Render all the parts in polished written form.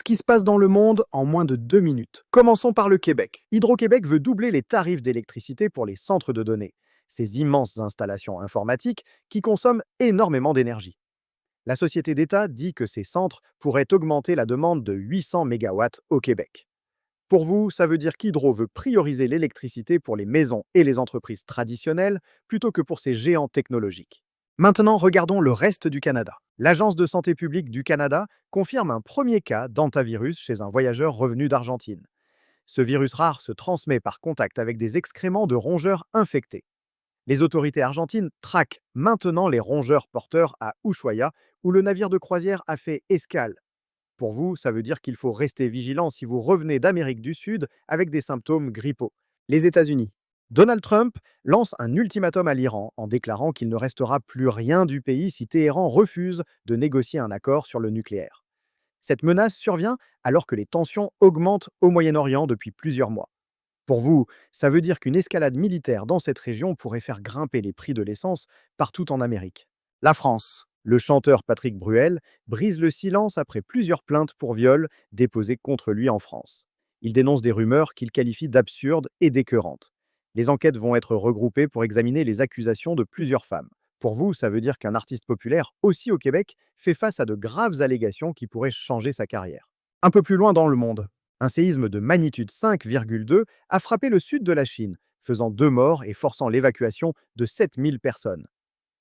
Ce qui se passe dans le monde en moins de 2 minutes. Commençons par le Québec. Hydro-Québec veut doubler les tarifs d'électricité pour les centres de données, ces immenses installations informatiques qui consomment énormément d'énergie. La société d'État dit que ces centres pourraient augmenter la demande de 800 mégawatts au Québec. Pour vous, ça veut dire qu'Hydro veut prioriser l'électricité pour les maisons et les entreprises traditionnelles plutôt que pour ces géants technologiques. Maintenant, regardons le reste du Canada. L'Agence de santé publique du Canada confirme un premier cas d'hantavirus chez un voyageur revenu d'Argentine. Ce virus rare se transmet par contact avec des excréments de rongeurs infectés. Les autorités argentines traquent maintenant les rongeurs porteurs à Ushuaia, où le navire de croisière a fait escale. Pour vous, ça veut dire qu'il faut rester vigilant si vous revenez d'Amérique du Sud avec des symptômes grippaux. Les États-Unis. Donald Trump lance un ultimatum à l'Iran en déclarant qu'il ne restera plus rien du pays si Téhéran refuse de négocier un accord sur le nucléaire. Cette menace survient alors que les tensions augmentent au Moyen-Orient depuis plusieurs mois. Pour vous, ça veut dire qu'une escalade militaire dans cette région pourrait faire grimper les prix de l'essence partout en Amérique. La France. Le chanteur Patrick Bruel brise le silence après plusieurs plaintes pour viol déposées contre lui en France. Il dénonce des rumeurs qu'il qualifie d'absurdes et d'écœurantes. Les enquêtes vont être regroupées pour examiner les accusations de plusieurs femmes. Pour vous, ça veut dire qu'un artiste populaire, aussi au Québec, fait face à de graves allégations qui pourraient changer sa carrière. Un peu plus loin dans le monde, un séisme de magnitude 5,2 a frappé le sud de la Chine, faisant 2 morts et forçant l'évacuation de 7000 personnes.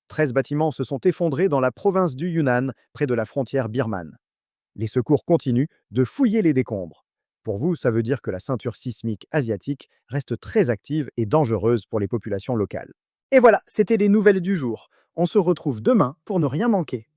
13 bâtiments se sont effondrés dans la province du Yunnan, près de la frontière birmane. Les secours continuent de fouiller les décombres. Pour vous, ça veut dire que la ceinture sismique asiatique reste très active et dangereuse pour les populations locales. Et voilà, c'était les nouvelles du jour. On se retrouve demain pour ne rien manquer.